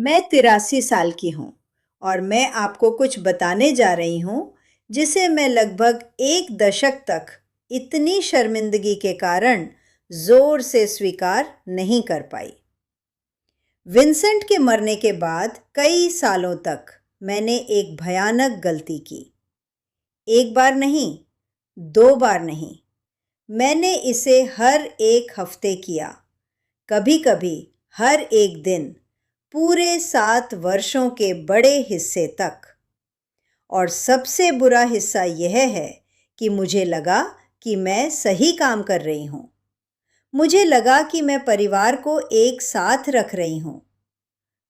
मैं 83 साल की हूँ और मैं आपको कुछ बताने जा रही हूँ जिसे मैं लगभग एक दशक तक इतनी शर्मिंदगी के कारण जोर से स्वीकार नहीं कर पाई। विंसेंट के मरने के बाद कई सालों तक मैंने एक भयानक गलती की। एक बार नहीं, दो बार नहीं, मैंने इसे हर एक हफ्ते किया, कभी-कभी हर एक दिन, पूरे 7 वर्षों के बड़े हिस्से तक। और सबसे बुरा हिस्सा यह है कि मुझे लगा कि मैं सही काम कर रही हूँ। मुझे लगा कि मैं परिवार को एक साथ रख रही हूँ।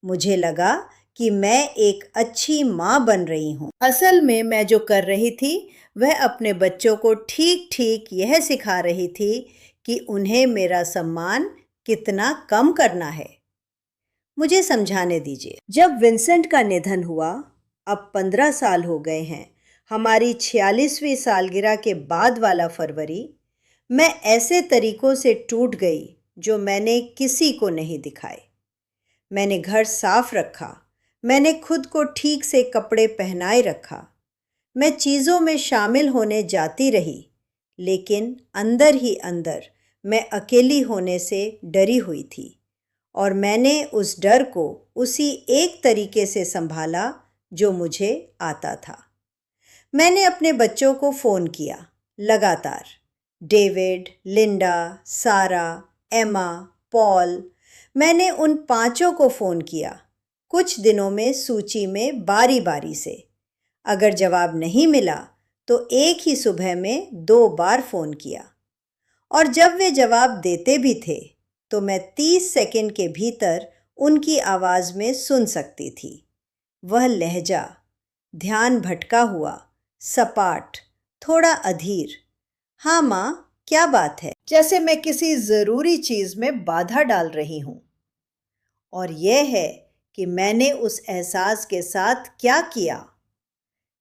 मुझे लगा कि मैं एक अच्छी माँ बन रही हूँ। असल में मैं जो कर रही थी वह अपने बच्चों को ठीक-ठीक यह सिखा रही थी कि उन्हें मेरा सम्मान कितना कम करना है। मुझे समझाने दीजिए। जब विंसेंट का निधन हुआ, अब 15 साल हो गए हैं, हमारी 46वीं सालगिरह के बाद वाला फरवरी, मैं ऐसे तरीकों से टूट गई जो मैंने किसी को नहीं दिखाए। मैंने घर साफ रखा, मैंने खुद को ठीक से कपड़े पहनाए रखा, मैं चीज़ों में शामिल होने जाती रही, लेकिन अंदर ही अंदर मैं अकेली होने से डरी हुई थी। और मैंने उस डर को उसी एक तरीके से संभाला जो मुझे आता था। मैंने अपने बच्चों को फ़ोन किया, लगातार। डेविड, लिंडा, सारा, एमा, पॉल, मैंने उन पांचों को फ़ोन किया, कुछ दिनों में सूची में बारी बारी से। अगर जवाब नहीं मिला तो एक ही सुबह में 2 बार फ़ोन किया। और जब वे जवाब देते भी थे तो मैं 30 सेकंड के भीतर उनकी आवाज़ में सुन सकती थी। वह लहजा, ध्यान भटका हुआ, सपाट, थोड़ा अधीर। हाँ माँ, क्या बात है? जैसे मैं किसी ज़रूरी चीज़ में बाधा डाल रही हूँ। और यह है कि मैंने उस एहसास के साथ क्या किया।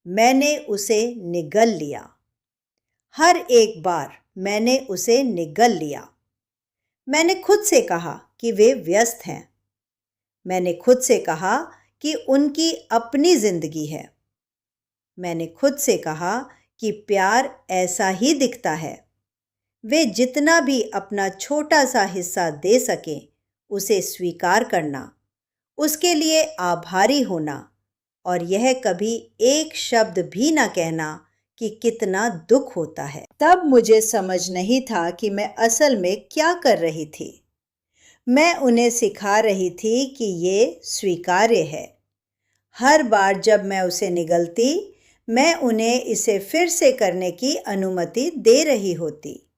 मैंने उसे निगल लिया। हर एक बार मैंने उसे निगल लिया। मैंने खुद से कहा कि वे व्यस्त हैं। मैंने खुद से कहा कि उनकी अपनी जिंदगी है। मैंने खुद से कहा कि प्यार ऐसा ही दिखता है। वे जितना भी अपना छोटा सा हिस्सा दे सकें, उसे स्वीकार करना, उसके लिए आभारी होना, और यह कभी एक शब्द भी ना कहना कि कितना दुख होता है। तब मुझे समझ नहीं था कि मैं असल में क्या कर रही थी। मैं उन्हें सिखा रही थी कि ये स्वीकार्य है। हर बार जब मैं उसे निगलती, मैं उन्हें इसे फिर से करने की अनुमति दे रही होती।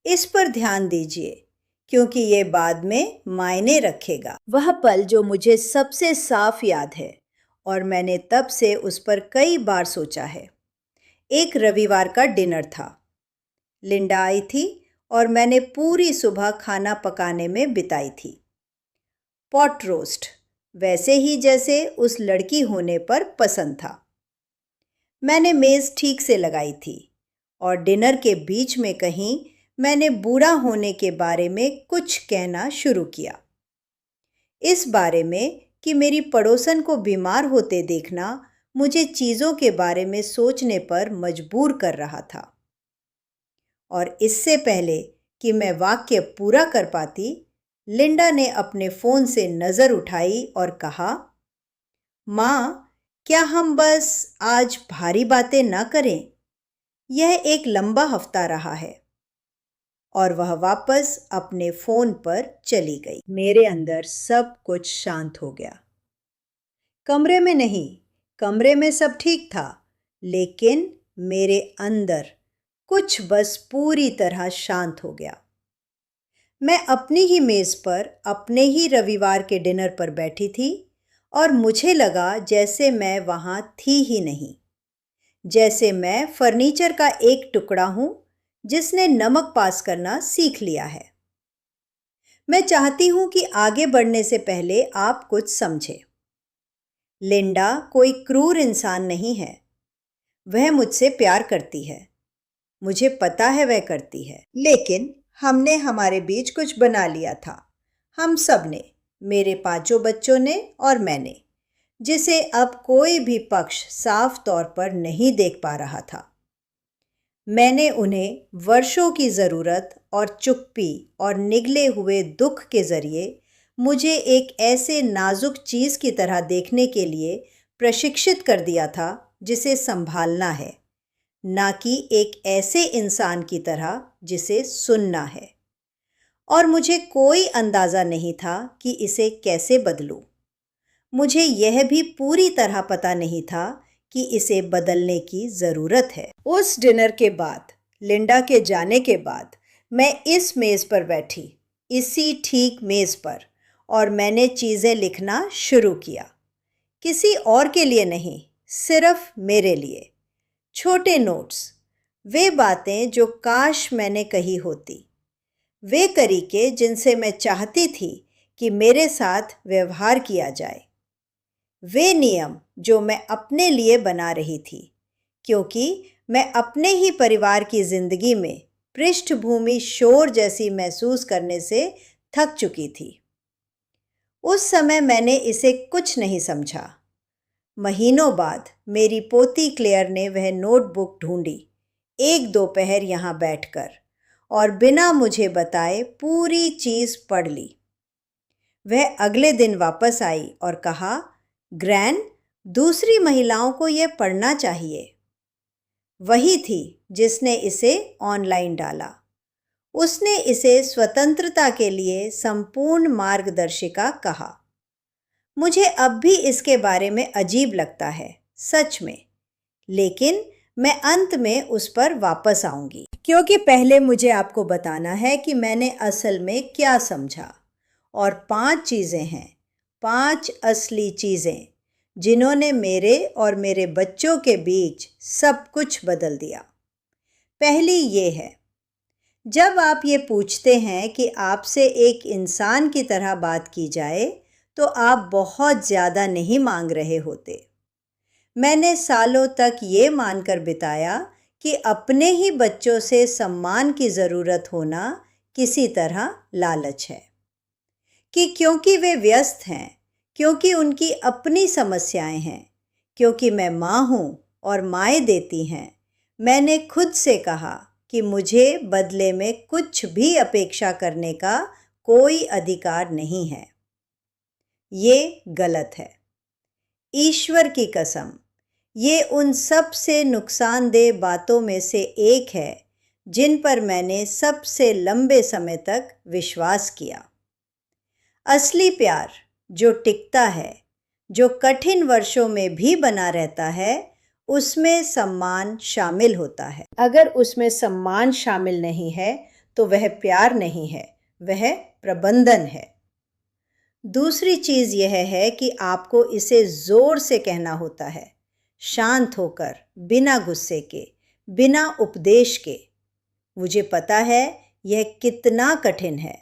इस पर ध्यान दीजिए, क्योंकि ये बाद में मायने रखेगा। वह पल जो मुझे सबसे साफ याद है और मैंने तब से उस पर कई बार सोचा है। एक रविवार का डिनर था। लिंडा आई थी और मैंने पूरी सुबह खाना पकाने में बिताई थी। पॉट रोस्ट, वैसे ही जैसे उस लड़की होने पर पसंद था। मैंने मेज़ ठीक से लगाई थी और डिनर के बीच में कहीं मैंने बूढ़ा होने के बारे में कुछ कहना शुरू किया। इस बारे में कि मेरी पड़ोसन को बीमार होते देखना मुझे चीज़ों के बारे में सोचने पर मजबूर कर रहा था। और इससे पहले कि मैं वाक्य पूरा कर पाती, लिंडा ने अपने फ़ोन से नज़र उठाई और कहा, माँ, क्या हम बस आज भारी बातें ना करें? यह एक लंबा हफ्ता रहा है। और वह वापस अपने फ़ोन पर चली गई। मेरे अंदर सब कुछ शांत हो गया। कमरे में नहीं, कमरे में सब ठीक था, लेकिन मेरे अंदर कुछ बस पूरी तरह शांत हो गया। मैं अपनी ही मेज़ पर अपने ही रविवार के डिनर पर बैठी थी और मुझे लगा जैसे मैं वहाँ थी ही नहीं, जैसे मैं फर्नीचर का एक टुकड़ा हूँ जिसने नमक पास करना सीख लिया है। मैं चाहती हूँ कि आगे बढ़ने से पहले आप कुछ समझें। लिंडा कोई क्रूर इंसान नहीं है। वह मुझसे प्यार करती है। मुझे पता है वह करती है, लेकिन हमने हमारे बीच कुछ बना लिया था। हम सब ने, मेरे 5 बच्चों ने और मैंने, जिसे अब कोई भी पक्ष साफ तौर पर नहीं देख पा रहा था। मैंने उन्हें वर्षों की ज़रूरत और चुप्पी और निगले हुए दुख के ज़रिए मुझे एक ऐसे नाजुक चीज़ की तरह देखने के लिए प्रशिक्षित कर दिया था जिसे संभालना है, ना कि एक ऐसे इंसान की तरह जिसे सुनना है। और मुझे कोई अंदाज़ा नहीं था कि इसे कैसे बदलूं। मुझे यह भी पूरी तरह पता नहीं था कि इसे बदलने की ज़रूरत है। उस डिनर के बाद, लिंडा के जाने के बाद, मैं इस मेज़ पर बैठी, इसी ठीक मेज़ पर, और मैंने चीज़ें लिखना शुरू किया। किसी और के लिए नहीं, सिर्फ मेरे लिए। छोटे नोट्स, वे बातें जो काश मैंने कही होती, वे तरीके जिनसे मैं चाहती थी कि मेरे साथ व्यवहार किया जाए, वे नियम जो मैं अपने लिए बना रही थी, क्योंकि मैं अपने ही परिवार की जिंदगी में पृष्ठभूमि शोर जैसी महसूस करने से थक चुकी थी। उस समय मैंने इसे कुछ नहीं समझा। महीनों बाद मेरी पोती क्लेयर ने वह नोटबुक ढूंढी, एक दोपहर यहाँ बैठकर, और बिना मुझे बताए पूरी चीज़ पढ़ ली। वह अगले दिन वापस आई और कहा, ग्रैन, दूसरी महिलाओं को यह पढ़ना चाहिए। वही थी जिसने इसे ऑनलाइन डाला। उसने इसे स्वतंत्रता के लिए संपूर्ण मार्गदर्शिका कहा। मुझे अब भी इसके बारे में अजीब लगता है, सच में, लेकिन मैं अंत में उस पर वापस आऊंगी, क्योंकि पहले मुझे आपको बताना है कि मैंने असल में क्या समझा। और 5 चीज़ें हैं, 5 असली चीज़ें, जिन्होंने मेरे और मेरे बच्चों के बीच सब कुछ बदल दिया। पहली ये है, जब आप ये पूछते हैं कि आपसे एक इंसान की तरह बात की जाए, तो आप बहुत ज़्यादा नहीं मांग रहे होते। मैंने सालों तक ये मानकर बिताया कि अपने ही बच्चों से सम्मान की ज़रूरत होना किसी तरह लालच है, कि क्योंकि वे व्यस्त हैं, क्योंकि उनकी अपनी समस्याएं हैं, क्योंकि मैं माँ हूँ और माएँ देती हैं, मैंने खुद से कहा कि मुझे बदले में कुछ भी अपेक्षा करने का कोई अधिकार नहीं है। ये गलत है। ईश्वर की कसम, ये उन सबसे नुकसानदेह बातों में से एक है जिन पर मैंने सबसे लंबे समय तक विश्वास किया। असली प्यार जो टिकता है, जो कठिन वर्षों में भी बना रहता है, उसमें सम्मान शामिल होता है। अगर उसमें सम्मान शामिल नहीं है तो वह प्यार नहीं है, वह प्रबंधन है। दूसरी चीज़ यह है कि आपको इसे ज़ोर से कहना होता है, शांत होकर, बिना गुस्से के, बिना उपदेश के। मुझे पता है यह कितना कठिन है।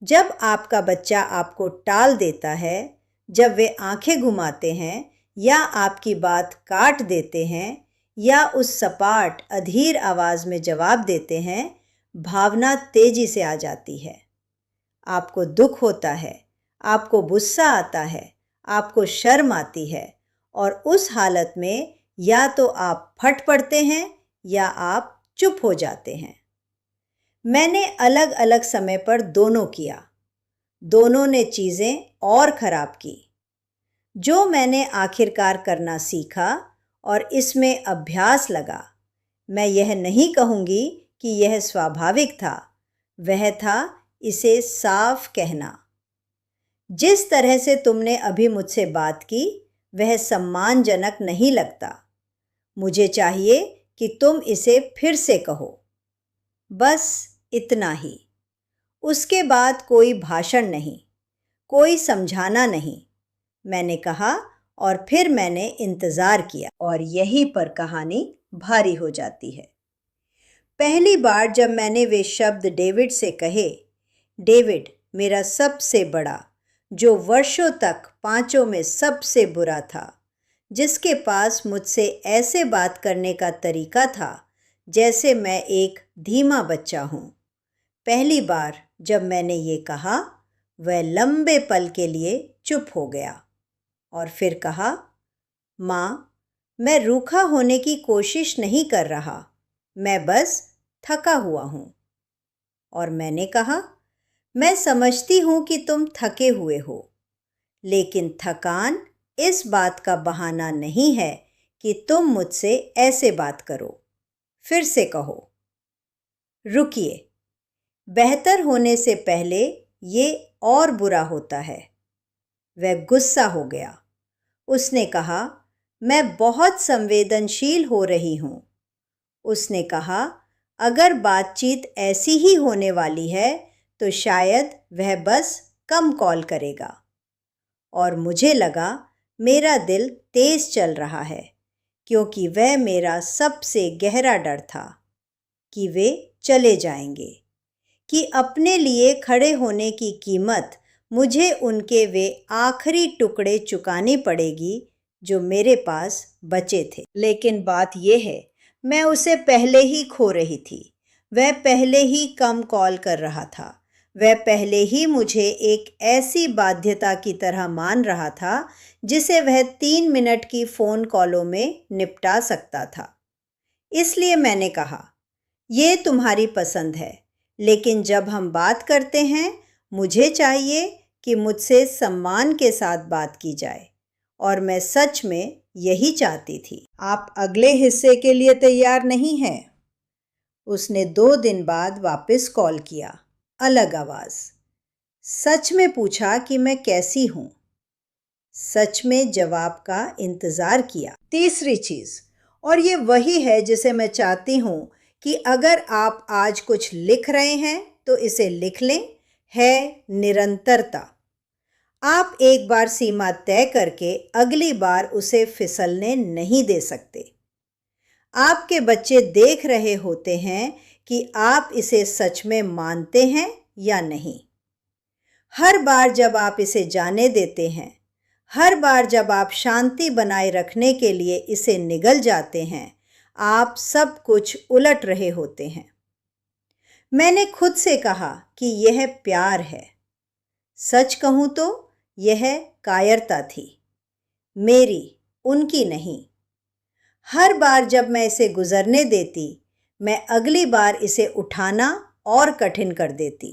जब आपका बच्चा आपको टाल देता है, जब वे आंखें घुमाते हैं या आपकी बात काट देते हैं या उस सपाट अधीर आवाज़ में जवाब देते हैं, भावना तेजी से आ जाती है। आपको दुख होता है, आपको गुस्सा आता है, आपको शर्म आती है, और उस हालत में या तो आप फट पड़ते हैं या आप चुप हो जाते हैं। मैंने अलग अलग समय पर दोनों किया। दोनों ने चीज़ें और ख़राब की। जो मैंने आखिरकार करना सीखा और इसमें अभ्यास लगा, मैं यह नहीं कहूँगी कि यह स्वाभाविक था, वह था इसे साफ कहना। जिस तरह से तुमने अभी मुझसे बात की, वह सम्मानजनक नहीं लगता। मुझे चाहिए कि तुम इसे फिर से कहो। बस इतना ही। उसके बाद कोई भाषण नहीं, कोई समझाना नहीं। मैंने कहा और फिर मैंने इंतज़ार किया, और यहीं पर कहानी भारी हो जाती है। पहली बार जब मैंने वे शब्द डेविड से कहे, डेविड मेरा सबसे बड़ा, जो वर्षों तक 5 में सबसे बुरा था, जिसके पास मुझसे ऐसे बात करने का तरीका था जैसे मैं एक धीमा बच्चा हूँ। पहली बार जब मैंने ये कहा, वह लंबे पल के लिए चुप हो गया और फिर कहा, माँ, मैं रूखा होने की कोशिश नहीं कर रहा, मैं बस थका हुआ हूँ। और मैंने कहा, मैं समझती हूँ कि तुम थके हुए हो, लेकिन थकान इस बात का बहाना नहीं है कि तुम मुझसे ऐसे बात करो। फिर से कहो। रुकिए, बेहतर होने से पहले ये और बुरा होता है। वह गुस्सा हो गया। उसने कहा, मैं बहुत संवेदनशील हो रही हूँ। उसने कहा, अगर बातचीत ऐसी ही होने वाली है तो शायद वह बस कम कॉल करेगा। और मुझे लगा मेरा दिल तेज चल रहा है, क्योंकि वह मेरा सबसे गहरा डर था कि वे चले जाएंगे, कि अपने लिए खड़े होने की कीमत मुझे उनके वे आखिरी टुकड़े चुकानी पड़ेगी जो मेरे पास बचे थे। लेकिन बात यह है, मैं उसे पहले ही खो रही थी। वह पहले ही कम कॉल कर रहा था। वह पहले ही मुझे एक ऐसी बाध्यता की तरह मान रहा था जिसे वह 3 मिनट की फ़ोन कॉलों में निपटा सकता था। इसलिए मैंने कहा, ये तुम्हारी पसंद है, लेकिन जब हम बात करते हैं मुझे चाहिए कि मुझसे सम्मान के साथ बात की जाए, और मैं सच में यही चाहती थी। आप अगले हिस्से के लिए तैयार नहीं हैं? उसने 2 दिन बाद वापस कॉल किया, अलग आवाज़। सच में पूछा कि मैं कैसी हूँ। सच में जवाब का इंतज़ार किया। तीसरी चीज़, और ये वही है जिसे मैं चाहती हूँ कि अगर आप आज कुछ लिख रहे हैं तो इसे लिख लें, है निरंतरता। आप एक बार सीमा तय करके अगली बार उसे फिसलने नहीं दे सकते। आपके बच्चे देख रहे होते हैं कि आप इसे सच में मानते हैं या नहीं। हर बार जब आप इसे जाने देते हैं, हर बार जब आप शांति बनाए रखने के लिए इसे निगल जाते हैं, आप सब कुछ उलट रहे होते हैं। मैंने खुद से कहा कि यह प्यार है। सच कहूँ तो यह कायरता थी, मेरी, उनकी नहीं। हर बार जब मैं इसे गुजरने देती, मैं अगली बार इसे उठाना और कठिन कर देती,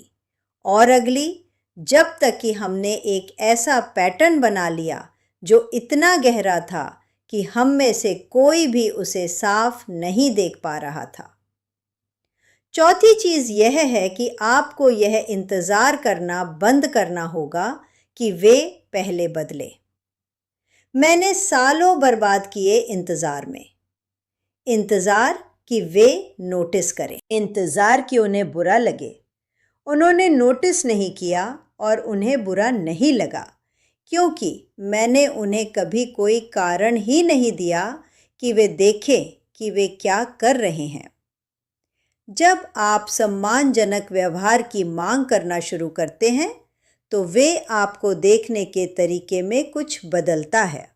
और अगली, जब तक कि हमने एक ऐसा पैटर्न बना लिया जो इतना गहरा था कि हम में से कोई भी उसे साफ नहीं देख पा रहा था। चौथी चीज़ यह है कि आपको यह इंतज़ार करना बंद करना होगा कि वे पहले बदले। मैंने सालों बर्बाद किए इंतज़ार में। इंतज़ार कि वे नोटिस करें, इंतज़ार कि उन्हें बुरा लगे। उन्होंने नोटिस नहीं किया और उन्हें बुरा नहीं लगा, क्योंकि मैंने उन्हें कभी कोई कारण ही नहीं दिया कि वे देखें कि वे क्या कर रहे हैं। जब आप सम्मानजनक व्यवहार की मांग करना शुरू करते हैं तो वे आपको देखने के तरीके में कुछ बदलता है।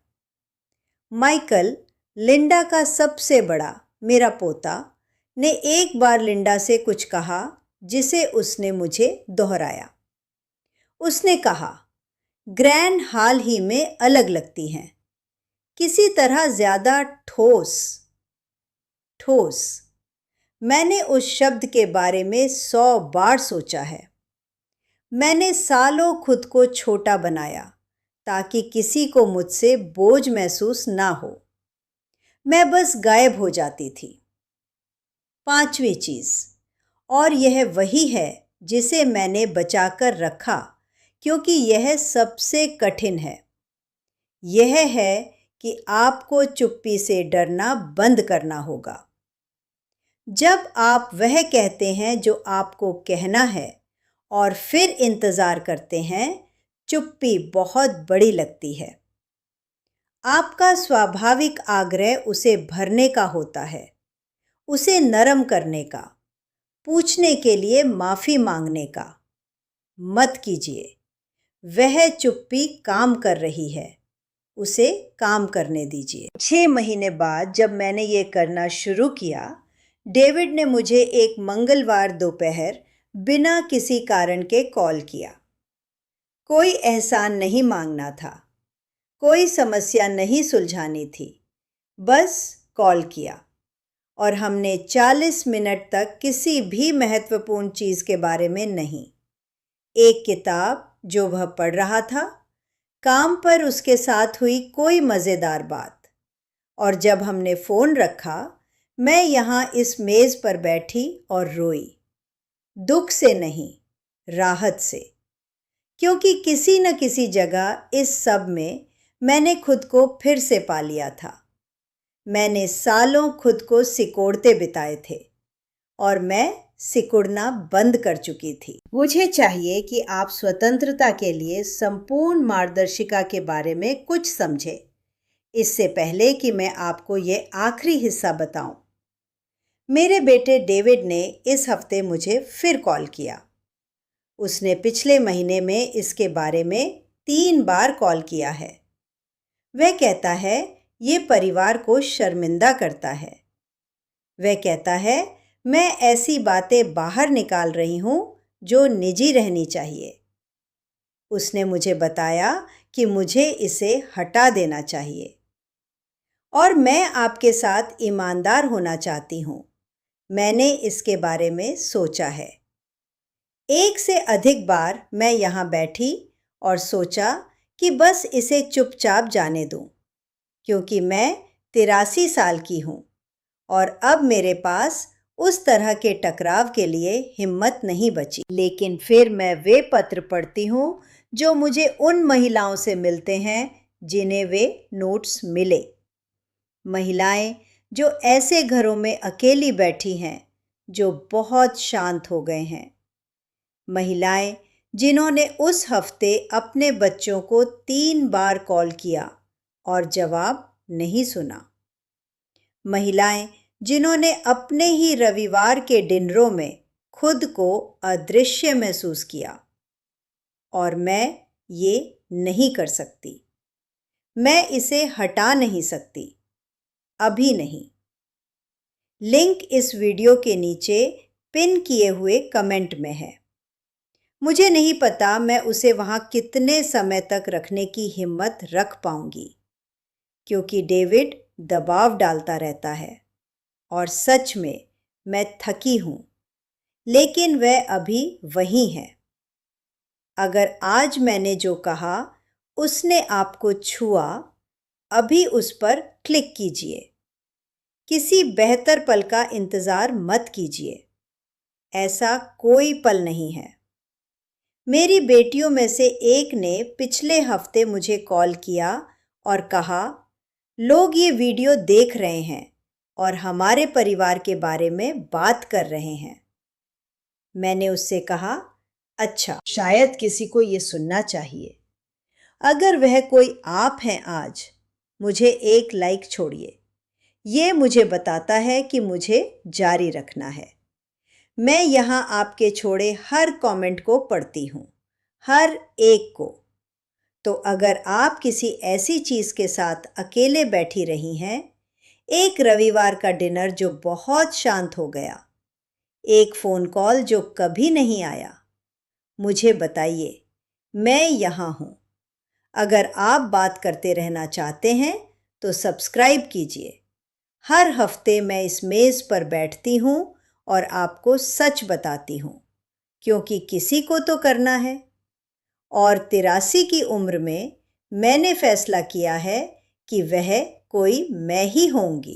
माइकल, लिंडा का सबसे बड़ा, मेरा पोता, ने एक बार लिंडा से कुछ कहा जिसे उसने मुझे दोहराया। उसने कहा, ग्रैन हाल ही में अलग लगती हैं, किसी तरह ज़्यादा ठोस। ठोस। मैंने उस शब्द के बारे में 100 बार सोचा है। मैंने सालों खुद को छोटा बनाया ताकि किसी को मुझसे बोझ महसूस ना हो। मैं बस गायब हो जाती थी। पांचवी चीज़, और यह वही है जिसे मैंने बचाकर रखा क्योंकि यह सबसे कठिन है। यह है कि आपको चुप्पी से डरना बंद करना होगा। जब आप वह कहते हैं जो आपको कहना है और फिर इंतज़ार करते हैं, चुप्पी बहुत बड़ी लगती है। आपका स्वाभाविक आग्रह उसे भरने का होता है, उसे नरम करने का, पूछने के लिए माफ़ी मांगने का। मत कीजिए। वह चुप्पी काम कर रही है, उसे काम करने दीजिए। 6 महीने बाद जब मैंने ये करना शुरू किया, डेविड ने मुझे एक मंगलवार दोपहर बिना किसी कारण के कॉल किया। कोई एहसान नहीं मांगना था, कोई समस्या नहीं सुलझानी थी, बस कॉल किया और हमने 40 मिनट तक किसी भी महत्वपूर्ण चीज़ के बारे में नहीं। एक किताब जो वह पढ़ रहा था, काम पर उसके साथ हुई कोई मज़ेदार बात। और जब हमने फ़ोन रखा, मैं यहाँ इस मेज़ पर बैठी और रोई, दुख से नहीं, राहत से। क्योंकि किसी न किसी जगह इस सब में मैंने खुद को फिर से पा लिया था। मैंने सालों खुद को सिकोड़ते बिताए थे और मैं सिकुड़ना बंद कर चुकी थी। मुझे चाहिए कि आप स्वतंत्रता के लिए संपूर्ण मार्गदर्शिका के बारे में कुछ समझें, इससे पहले कि मैं आपको ये आखिरी हिस्सा बताऊं। मेरे बेटे डेविड ने इस हफ्ते मुझे फिर कॉल किया। उसने पिछले महीने में इसके बारे में 3 बार कॉल किया है। वह कहता है ये परिवार को शर्मिंदा करता है। वह कहता है मैं ऐसी बातें बाहर निकाल रही हूँ जो निजी रहनी चाहिए। उसने मुझे बताया कि मुझे इसे हटा देना चाहिए। और मैं आपके साथ ईमानदार होना चाहती हूँ। मैंने इसके बारे में सोचा है। एक से अधिक बार मैं यहाँ बैठी और सोचा कि बस इसे चुपचाप जाने दूँ, क्योंकि मैं 83 साल की हूँ और अब मेरे पास उस तरह के टकराव के लिए हिम्मत नहीं बची। लेकिन फिर मैं वे पत्र पढ़ती हूँ जो मुझे उन महिलाओं से मिलते हैं जिन्हें वे नोट्स मिले। महिलाएं जो ऐसे घरों में अकेली बैठी हैं जो बहुत शांत हो गए हैं। महिलाएं जिन्होंने उस हफ्ते अपने बच्चों को 3 बार कॉल किया और जवाब नहीं सुना। महिलाएं जिन्होंने अपने ही रविवार के डिनरों में खुद को अदृश्य महसूस किया। और मैं ये नहीं कर सकती। मैं इसे हटा नहीं सकती, अभी नहीं। लिंक इस वीडियो के नीचे पिन किए हुए कमेंट में है। मुझे नहीं पता मैं उसे वहाँ कितने समय तक रखने की हिम्मत रख पाऊंगी, क्योंकि डेविड दबाव डालता रहता है और सच में मैं थकी हूँ, लेकिन वह अभी वहीं है। अगर आज मैंने जो कहा उसने आपको छुआ, अभी उस पर क्लिक कीजिए। किसी बेहतर पल का इंतज़ार मत कीजिए, ऐसा कोई पल नहीं है। मेरी बेटियों में से एक ने पिछले हफ्ते मुझे कॉल किया और कहा, लोग ये वीडियो देख रहे हैं और हमारे परिवार के बारे में बात कर रहे हैं। मैंने उससे कहा, अच्छा, शायद किसी को ये सुनना चाहिए। अगर वह कोई आप हैं आज, मुझे एक लाइक छोड़िए। ये मुझे बताता है कि मुझे जारी रखना है। मैं यहाँ आपके छोड़े हर कमेंट को पढ़ती हूँ, हर एक को। तो अगर आप किसी ऐसी चीज़ के साथ अकेले बैठी रही हैं, एक रविवार का डिनर जो बहुत शांत हो गया, एक फ़ोन कॉल जो कभी नहीं आया, मुझे बताइए, मैं यहाँ हूँ। अगर आप बात करते रहना चाहते हैं तो सब्सक्राइब कीजिए। हर हफ्ते मैं इस मेज़ पर बैठती हूँ और आपको सच बताती हूँ, क्योंकि किसी को तो करना है। और 83 की उम्र में मैंने फैसला किया है कि वह कोई मैं ही होंगी।